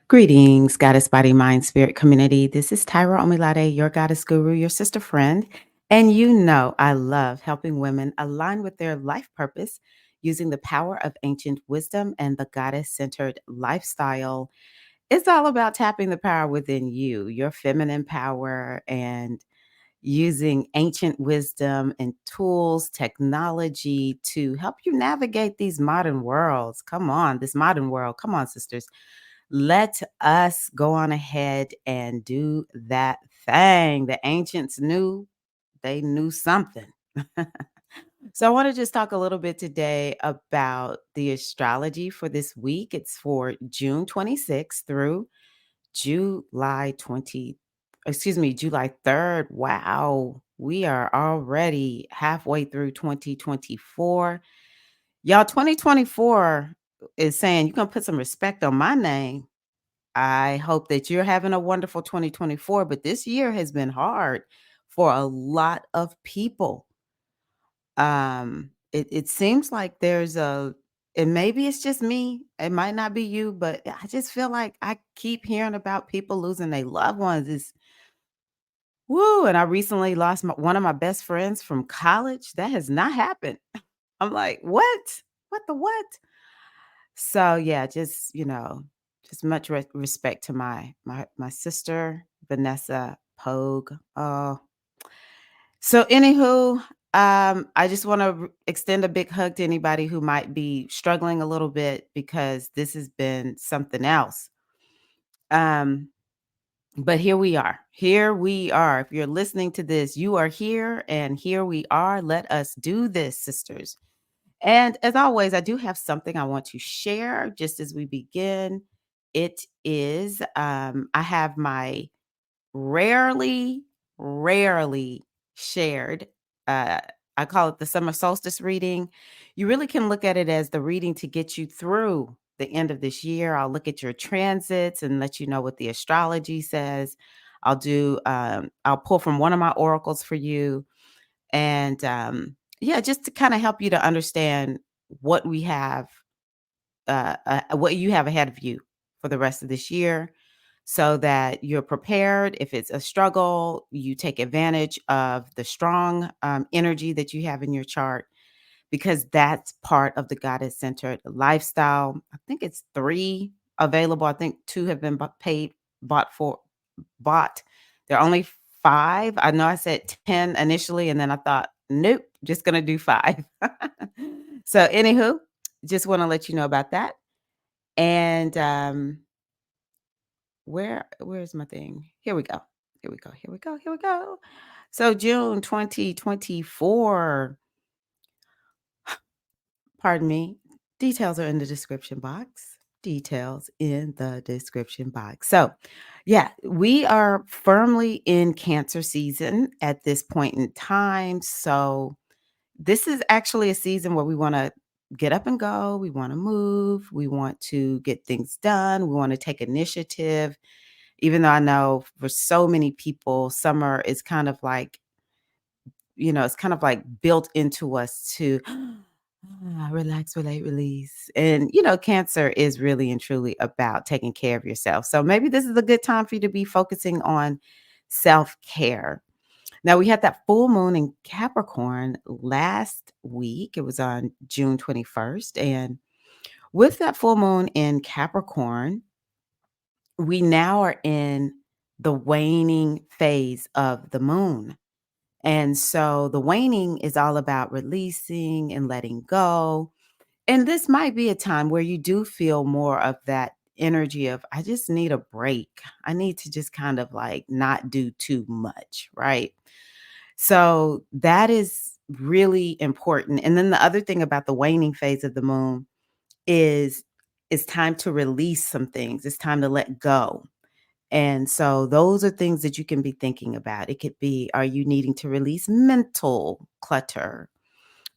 Greetings, Goddess Body Mind Spirit community. This is Tyra Omilade, your goddess guru, your sister friend. And you know, I love helping women align with their life purpose using the power of ancient wisdom and the goddess centered lifestyle. It's all about tapping the power within you, your feminine power, and using ancient wisdom and tools, technology to help you navigate these modern worlds. Come on, this modern world. Come on, sisters. Let us go on ahead and do that thing. The ancients knew, they knew something. So, I want to just talk a little bit today about the astrology for this week. It's for June 26th through July 20, July 3rd. Wow, we are already halfway through 2024. Y'all, 2024 is saying you're going to put some respect on my name. I hope that you're having a wonderful 2024, but this year has been hard for a lot of people. It seems like there's and maybe it's just me, it might not be you, but I just feel like I keep hearing about people losing their loved ones. It's woo, and I recently lost one of my best friends from college. That has not happened. I'm like, what? What the what? So yeah, just much respect to my sister Vanessa Pogue. Oh, so anywho, I just want to extend a big hug to anybody who might be struggling a little bit because this has been something else. Um, but here we are. Here we are. If you're listening to this, you are here, and here we are. Let us do this, sisters. And as always, I do have something I want to share just as we begin. It is, I have my rarely, rarely shared, uh, I call it the summer solstice reading. You really can look at it as the reading to get you through the end of this year. I'll look at your transits and let you know what the astrology says. I'll pull from one of my oracles for you and yeah, just to kind of help you to understand what we have, what you have ahead of you for the rest of this year, so that you're prepared. If it's a struggle, you take advantage of the strong energy that you have in your chart because that's part of the goddess centered lifestyle. I think it's three available. I think two have been bought for, bought. There are only five. I know I said 10 initially, and then I thought, nope, just going to do five. So, anywho, just want to let you know about that. And where's my thing? Here we go. Here we go. Here we go. Here we go. So June 2024, pardon me. Details are in the description box. Details in the description box. So, yeah, we are firmly in Cancer season at this point in time. So, this is actually a season where we want to get up and go. We want to move. We want to get things done. We want to take initiative. Even though I know for so many people, summer is kind of like, it's kind of like built into us to relax, relate, release. And, Cancer is really and truly about taking care of yourself. So maybe this is a good time for you to be focusing on self care. Now, we had that full moon in Capricorn last week. It was on June 21st. And with that full moon in Capricorn, we now are in the waning phase of the moon. And so the waning is all about releasing and letting go. And this might be a time where you do feel more of that energy of, I just need a break. I need to just kind of like not do too much, right? So that is really important. And then the other thing about the waning phase of the moon is it's time to release some things. It's time to let go. And so those are things that you can be thinking about. It could be, are you needing to release mental clutter?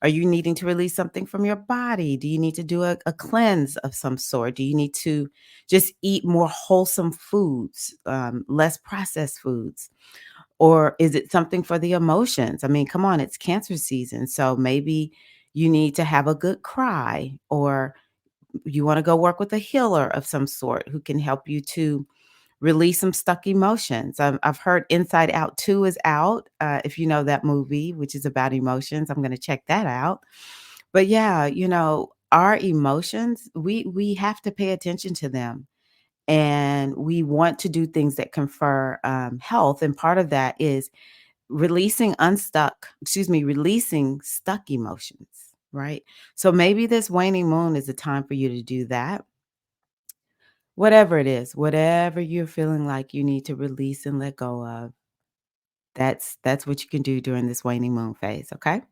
Are you needing to release something from your body? Do you need to do a cleanse of some sort? Do you need to just eat more wholesome foods, less processed foods? Or is it something for the emotions? I mean, come on, it's Cancer season. So maybe you need to have a good cry or you want to go work with a healer of some sort who can help you to release some stuck emotions. I've heard Inside Out 2 is out. If you know that movie, which is about emotions, I'm going to check that out. But yeah, our emotions, we have to pay attention to them, and we want to do things that confer health. And part of that is releasing stuck emotions, right? So maybe this waning moon is a time for you to do that. Whatever it is, whatever you're feeling like you need to release and let go of, that's what you can do during this waning moon phase, okay?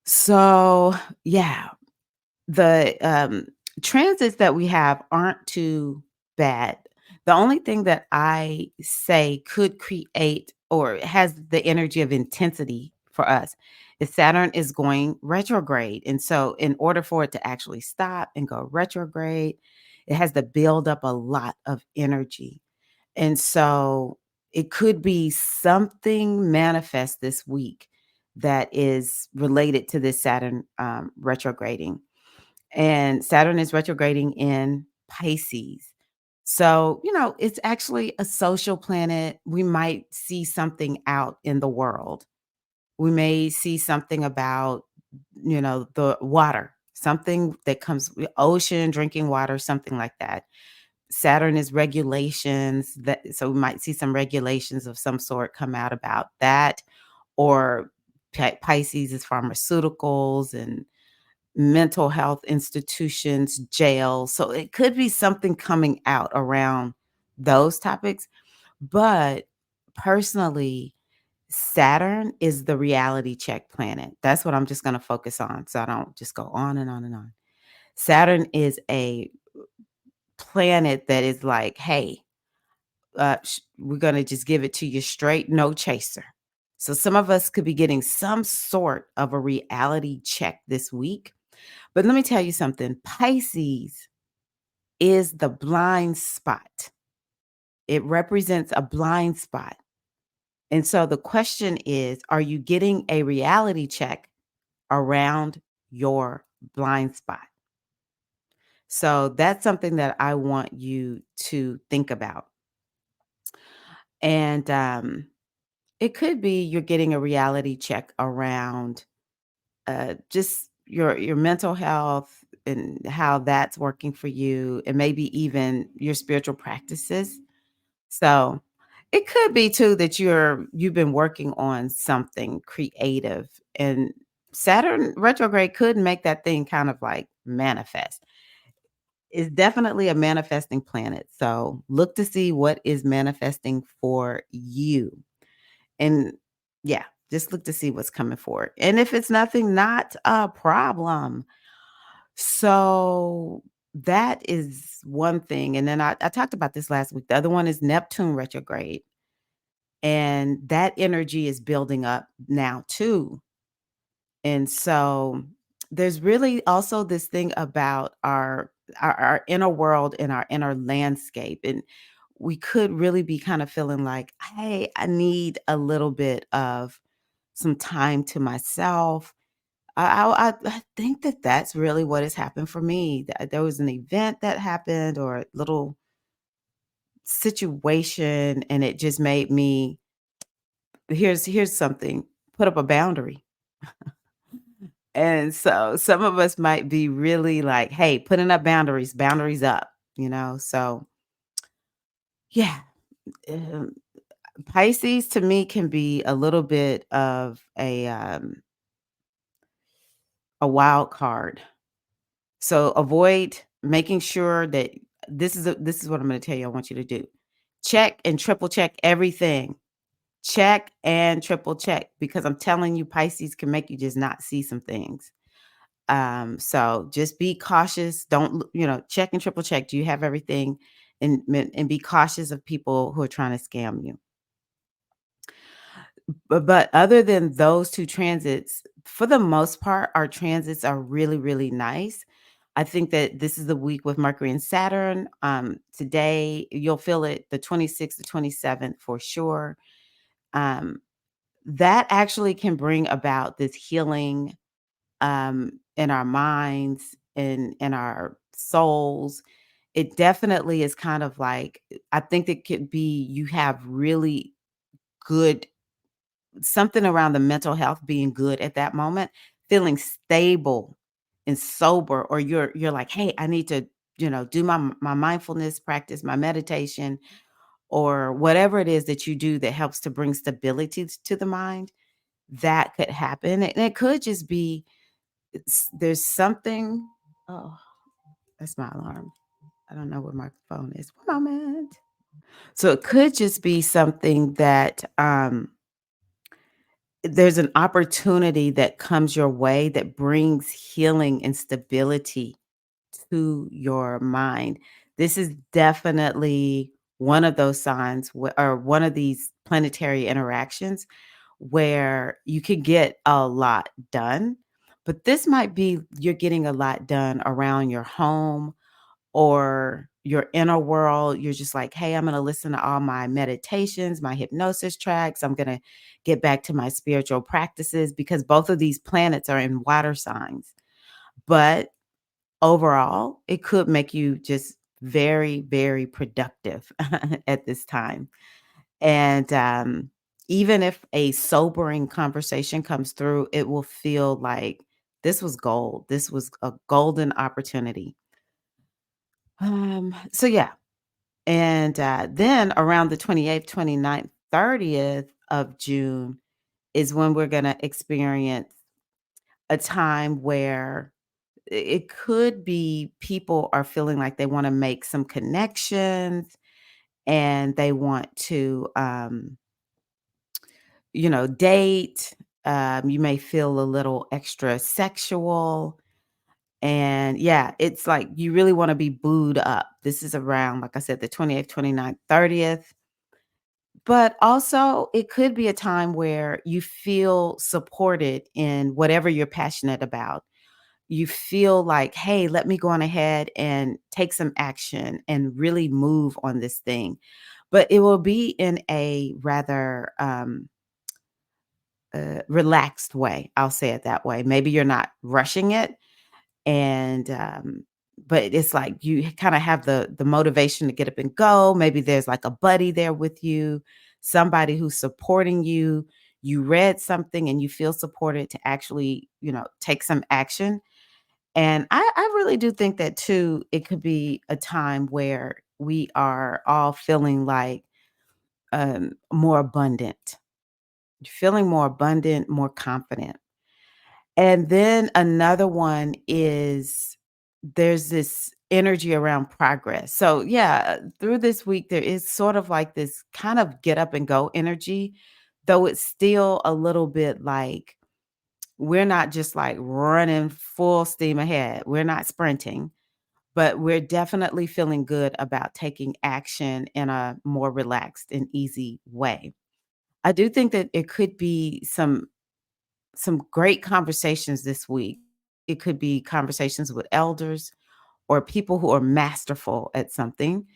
So, yeah, the transits that we have aren't too bad. The only thing that I say could create or has the energy of intensity for us is Saturn is going retrograde. And so, in order for it to actually stop and go retrograde, it has to build up a lot of energy. And so, it could be something manifest this week that is related to this Saturn retrograding, and Saturn is retrograding in Pisces. So, it's actually a social planet. We might see something out in the world. We may see something about, the water, something that comes with ocean, drinking water, something like that. Saturn is regulations that, so we might see some regulations of some sort come out about that, or Pisces is pharmaceuticals and mental health institutions, jails. So it could be something coming out around those topics. But personally, Saturn is the reality check planet. That's what I'm just going to focus on, so I don't just go on and on and on. Saturn is a planet that is like, hey, we're going to just give it to you straight, no chaser. So some of us could be getting some sort of a reality check this week. But let me tell you something. Pisces is the blind spot. It represents a blind spot. And so the question is, are you getting a reality check around your blind spot? So that's something that I want you to think about. And it could be you're getting a reality check around just your mental health and how that's working for you, and maybe even your spiritual practices. So it could be too that you've been working on something creative, and Saturn retrograde could make that thing kind of like manifest. It's definitely a manifesting planet. So look to see what is manifesting for you. And yeah, just look to see what's coming forward. And if it's nothing, not a problem. So that is one thing. And then I talked about this last week. The other one is Neptune retrograde. And that energy is building up now too. And so there's really also this thing about our inner world and our inner landscape. And we could really be kind of feeling like, hey, I need a little bit of some time to myself. I think that that's really what has happened for me. There was an event that happened, or a little situation, and it just made me, here's something, put up a boundary. And so some of us might be really like, hey, putting up boundaries, boundaries up. So yeah, um, Pisces to me can be a little bit of a wild card. So avoid making sure that this is what I'm going to tell you. I want you to do. Check and triple check everything. Check and triple check, because I'm telling you, Pisces can make you just not see some things. So just be cautious. Don't, check and triple check. Do you have everything? And be cautious of people who are trying to scam you. But other than those two transits, for the most part, our transits are really, really nice. I think that this is the week with Mercury and Saturn. Today, you'll feel it the 26th to 27th for sure. Um, that actually can bring about this healing in our minds in our souls. It definitely is kind of like I think it could be you have really good something around the mental health being good at that moment, feeling stable and sober, or you're like, "Hey, I need to, do my mindfulness practice, my meditation, or whatever it is that you do that helps to bring stability to the mind." That could happen, and it could just be there's something. Oh, that's my alarm. I don't know where my phone is. One moment. So it could just be something that there's an opportunity that comes your way that brings healing and stability to your mind. This is definitely one of those signs or one of these planetary interactions where you can get a lot done. But this might be you're getting a lot done around your home or your inner world. You're just like, hey, I'm going to listen to all my meditations, my hypnosis tracks. I'm going to get back to my spiritual practices because both of these planets are in water signs. But overall, it could make you just very, very productive at this time. And even if a sobering conversation comes through, it will feel like this was gold. This was a golden opportunity. So yeah, and, then around the 28th, 29th, 30th of June is when we're gonna experience a time where it could be people are feeling like they wanna make some connections and they want to, date. You may feel a little extra sexual. And yeah, it's like you really wanna be booed up. This is around, like I said, the 28th, 29th, 30th. But also, it could be a time where you feel supported in whatever you're passionate about. You feel like, "Hey, let me go on ahead and take some action and really move on this thing." But it will be in a rather, relaxed way, I'll say it that way. Maybe you're not rushing it, and but it's like you kind of have the motivation to get up and go. Maybe there's like a buddy there with you, somebody who's supporting you. You read something and you feel supported to actually, take some action. And I really do think that too, it could be a time where we are all feeling like more abundant, feeling more abundant, more confident. And then another one is there's this energy around progress. So, yeah, through this week, there is sort of like this kind of get up and go energy, though it's still a little bit like we're not just like running full steam ahead. We're not sprinting, but we're definitely feeling good about taking action in a more relaxed and easy way. I do think that it could be some great conversations this week. It could be conversations with elders or people who are masterful at something.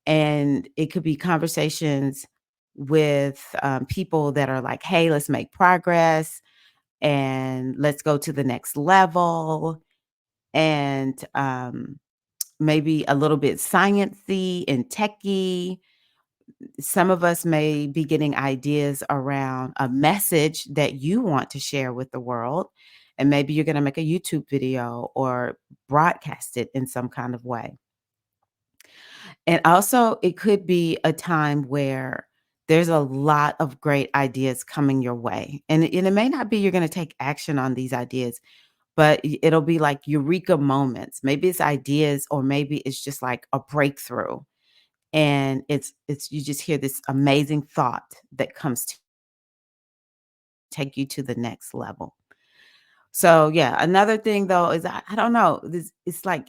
And it could be conversations with people that are like, hey, let's make progress and let's go to the next level. And maybe a little bit sciencey and techy. Some of us may be getting ideas around a message that you want to share with the world. And maybe you're going to make a YouTube video or broadcast it in some kind of way. And also, it could be a time where there's a lot of great ideas coming your way. And it may not be you're going to take action on these ideas, but it'll be like eureka moments. Maybe it's ideas, or maybe it's just like a breakthrough. And it's you just hear this amazing thought that comes to take you to the next level. So yeah, another thing though is I don't know, this it's like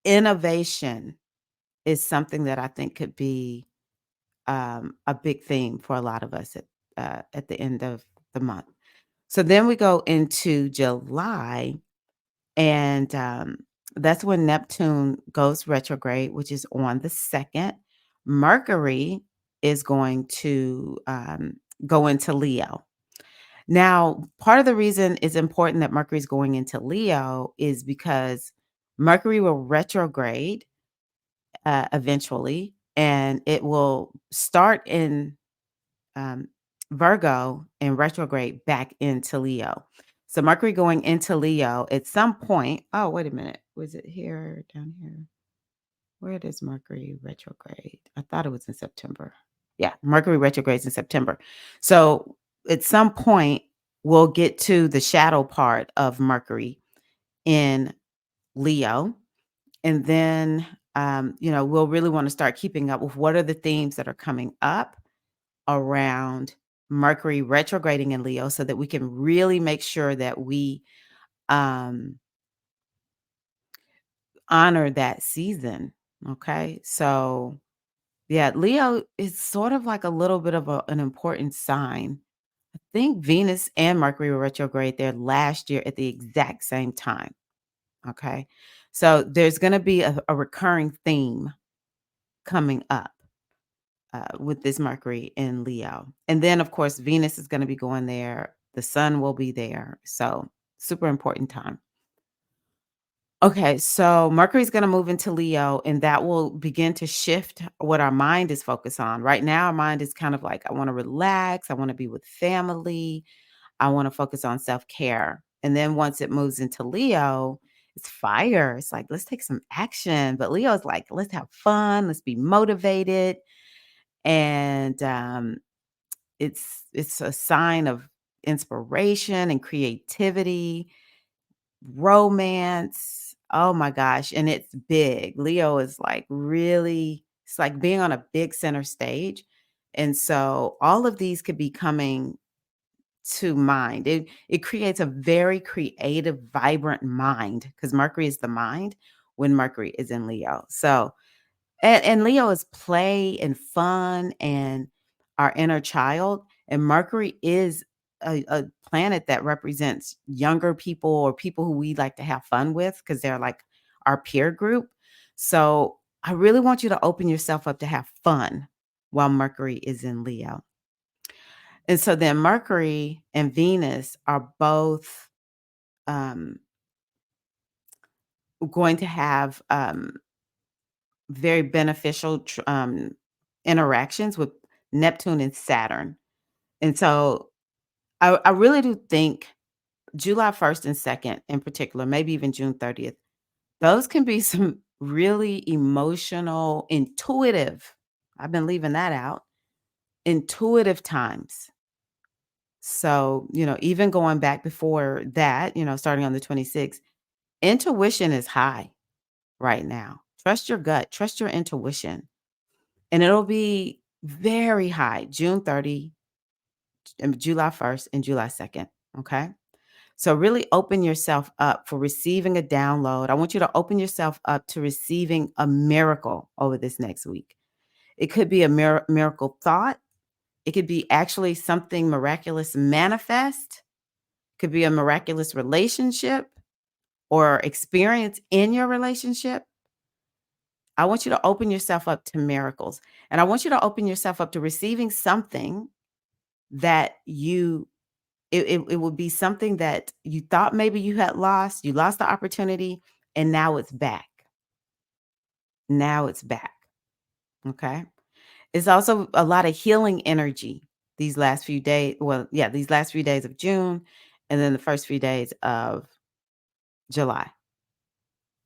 innovation is something that I think could be a big theme for a lot of us at the end of the month. So then we go into July, and that's when Neptune goes retrograde, which is on the 2nd. Mercury is going to go into Leo. Now, part of the reason it's important that Mercury's going into Leo is because Mercury will retrograde eventually, and it will start in um, Virgo and retrograde back into Leo. So Mercury going into Leo at some point. Oh, wait a minute. Was it here, down here? Where does Mercury retrograde? I thought it was in September. Yeah, Mercury retrogrades in September. So at some point, we'll get to the shadow part of Mercury in Leo. And then, we'll really want to start keeping up with what are the themes that are coming up around Mercury retrograding in Leo so that we can really make sure that we um, honor that season. Okay. So, yeah, Leo is sort of like a little bit of an important sign. I think Venus and Mercury were retrograde there last year at the exact same time. Okay. So there's going to be a recurring theme coming up with this Mercury in Leo. And then, of course, Venus is going to be going there. The sun will be there. So, super important time. Okay, so Mercury's going to move into Leo, and that will begin to shift what our mind is focused on. Right now, our mind is kind of like, I want to relax, I want to be with family, I want to focus on self care. And then once it moves into Leo, it's fire. It's like, let's take some action. But Leo is like, let's have fun, let's be motivated. And it's a sign of inspiration and creativity, romance. Oh my gosh, and it's big. Leo is like really it's like being on a big center stage. And so all of these could be coming to mind. It creates a very creative, vibrant mind because Mercury is the mind when Mercury is in Leo. So and Leo is play and fun and our inner child, and Mercury is a planet that represents younger people or people who we like to have fun with because 'cause they're like our peer group. So, I really want you to open yourself up to have fun while Mercury is in Leo. And so then Mercury and Venus are both, um, going to have, very beneficial interactions with Neptune and Saturn. And so I really do think July 1st and 2nd in particular, maybe even June 30th, those can be some really emotional, intuitive, I've been leaving that out, intuitive times. So, even going back before that, starting on the 26th, intuition is high right now. Trust your gut, trust your intuition. And it'll be very high, June 30, and July 1st, and July 2nd, okay? So really open yourself up for receiving a download. I want you to open yourself up to receiving a miracle over this next week. It could be a miracle thought. It could be actually something miraculous manifest. Could be a miraculous relationship or experience in your relationship. I want you to open yourself up to miracles. And I want you to open yourself up to receiving something that it would be something that you thought maybe you lost the opportunity, and now it's back. Now it's back, okay? It's also a lot of healing energy these last few days well, yeah, these last few days of June, and then the first few days of July.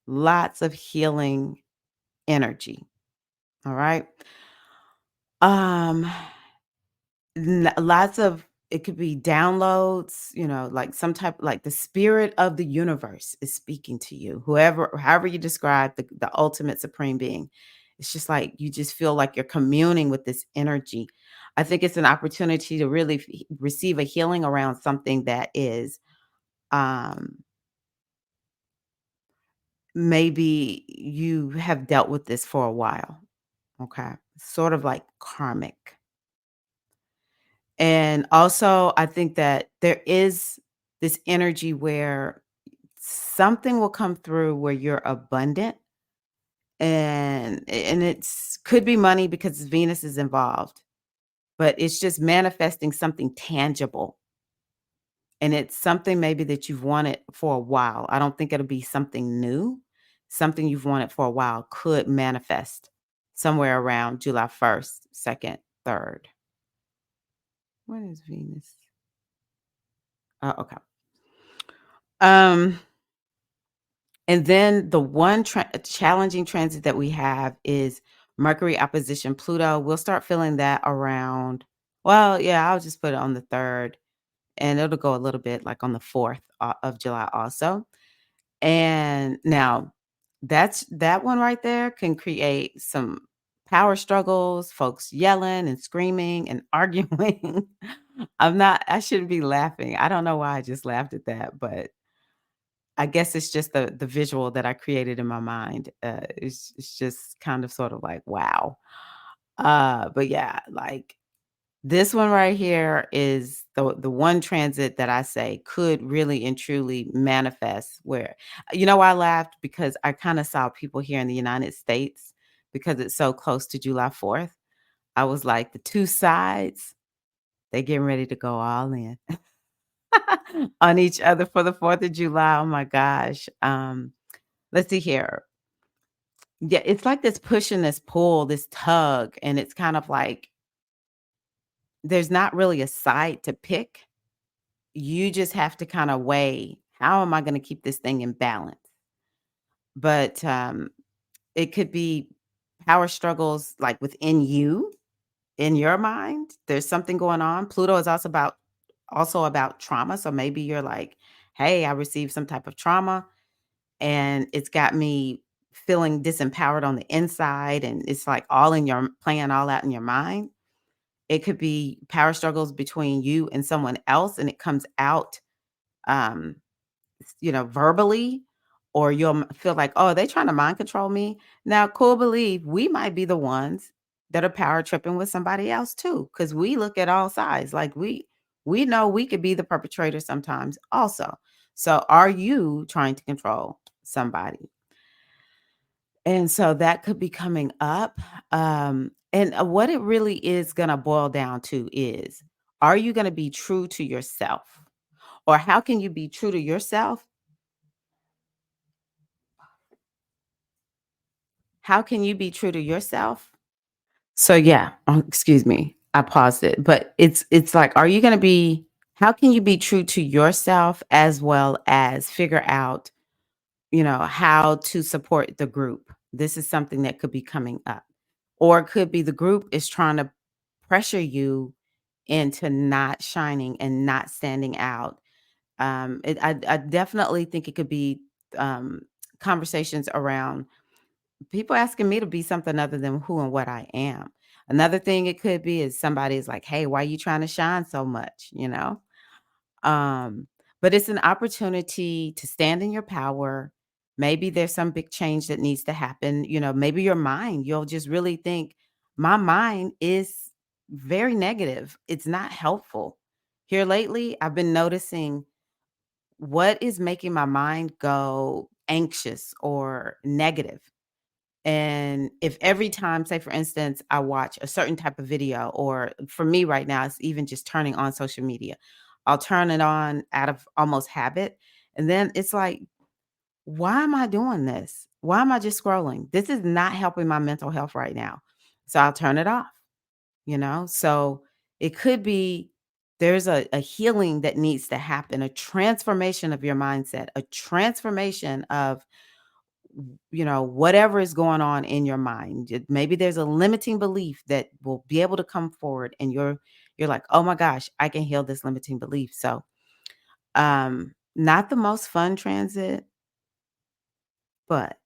Lots of healing energy, all right? Um Lots of it could be downloads, like some type like the spirit of the universe is speaking to you. However you describe the ultimate supreme being. It's just like you just feel like you're communing with this energy. I think it's an opportunity to really receive a healing around something that is um maybe you have dealt with this for a while. Okay? Sort of like karmic. And also, I think that there is this energy where something will come through where you're abundant and it's could be money because Venus is involved, but it's just manifesting something tangible. and it's something maybe that you've wanted for a while. I don't think it'll be something new. Something you've wanted for a while could manifest somewhere around July 1st, 2nd, 3rd. When is Venus? Oh, okay. Um, and then the one challenging transit that we have is Mercury opposition Pluto. We'll start feeling that around, well, yeah, I'll just put it on the 3rd, and it'll go a little bit like on the 4th of July also. And now that one right there can create some power struggles, folks yelling and screaming and arguing. I shouldn't be laughing. I don't know why I just laughed at that, but I guess it's just the visual that I created in my mind. It's just kind of sort of like, wow. But yeah, like this one right here is the one transit that I say could really and truly manifest where, you know why I laughed? Because I kinda saw people here in the United States, because it's so close to July 4th. I was like, the 2 sides, they getting ready to go all in on each other for the 4th of July. Oh my gosh. Let's see here. Yeah, it's like this push and this pull, this tug, and it's kind of like there's not really a side to pick. You just have to kinda weigh, "How am I gonna keep this thing in balance?" But, it could be power struggles, like, within you, in your mind. There's something going on. Pluto is also about trauma, so maybe you're like, "Hey, I received some type of trauma, and it's got me feeling disempowered on the inside," and it's, like, all in your playing all out in your mind. It could be power struggles between you and someone else, and it comes out, um verbally, or you'll feel like, "Oh, they trying to mind control me." Now, cool believe we might be the ones that are power tripping with somebody else too, because we look at all sides. Like we know we could be the perpetrator sometimes also. So are you trying to control somebody? And so that could be coming up. And what it really is gonna boil down to is, are you gonna be true to yourself? Or how can you be true to yourself? How can you be true to yourself? So yeah, excuse me, I paused it, but it's like, are you gonna be how can you be true to yourself as well as figure out, how to support the group? This is something that could be coming up. Or it could be the group is trying to pressure you into not shining and not standing out. I definitely think it could be um, conversations around people asking me to be something other than who and what I am. Another thing it could be is somebody is like, "Hey, why are you trying to shine so much?" Um, but it's an opportunity to stand in your power. Maybe there's some big change that needs to happen. Maybe your mind, you'll just really think, my mind is very negative. It's not helpful. Here lately, I've been noticing what is making my mind go anxious or negative. And if every time, say for instance, I watch a certain type of video, or for me right now, it's even just turning on social media. I'll turn it on out of almost habit. And then it's like, why am I doing this? Why am I just scrolling? This is not helping my mental health right now. So I'll turn it off. So it could be there's a healing that needs to happen, a transformation of your mindset, a transformation of whatever is going on in your mind. Maybe there's a limiting belief that will be able to come forward, and you're like, "Oh my gosh, I can heal this limiting belief." So, not the most fun transit, but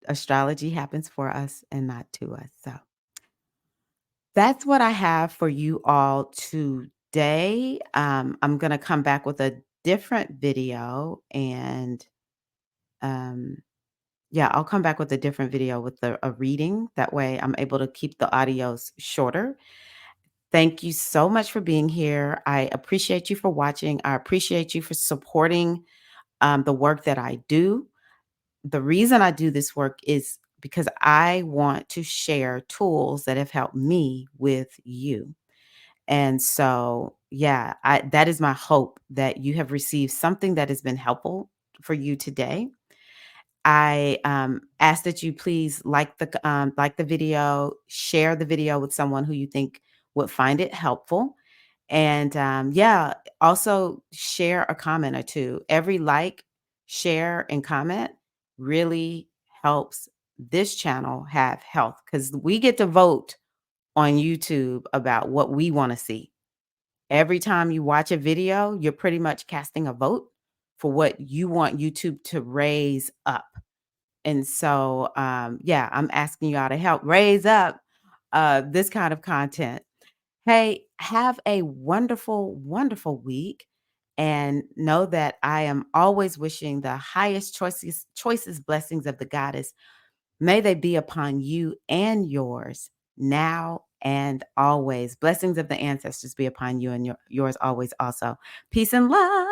astrology happens for us and not to us. So, that's what I have for you all today. I'm going to come back with a different video, and um yeah, I'll come back with a different video with a reading. That way I'm able to keep the audios shorter. Thank you so much for being here. I appreciate you for watching. I appreciate you for supporting the work that I do. The reason I do this work is because I want to share tools that have helped me with you. And so, yeah, I that is my hope that you have received something that has been helpful for you today. I ask that you please like the video, share the video with someone who you think would find it helpful, and yeah, also share a comment or two. Every like, share, and comment really helps this channel have health because we get to vote on YouTube about what we want to see. Every time you watch a video, you're pretty much casting a vote for what you want YouTube to raise up. And so, yeah, I'm asking you all to help raise up this kind of content. Hey, have a wonderful, wonderful week. And know that I am always wishing the highest choices, blessings of the goddess. May they be upon you and yours now and always. Blessings of the ancestors be upon you and yours always also. Peace and love.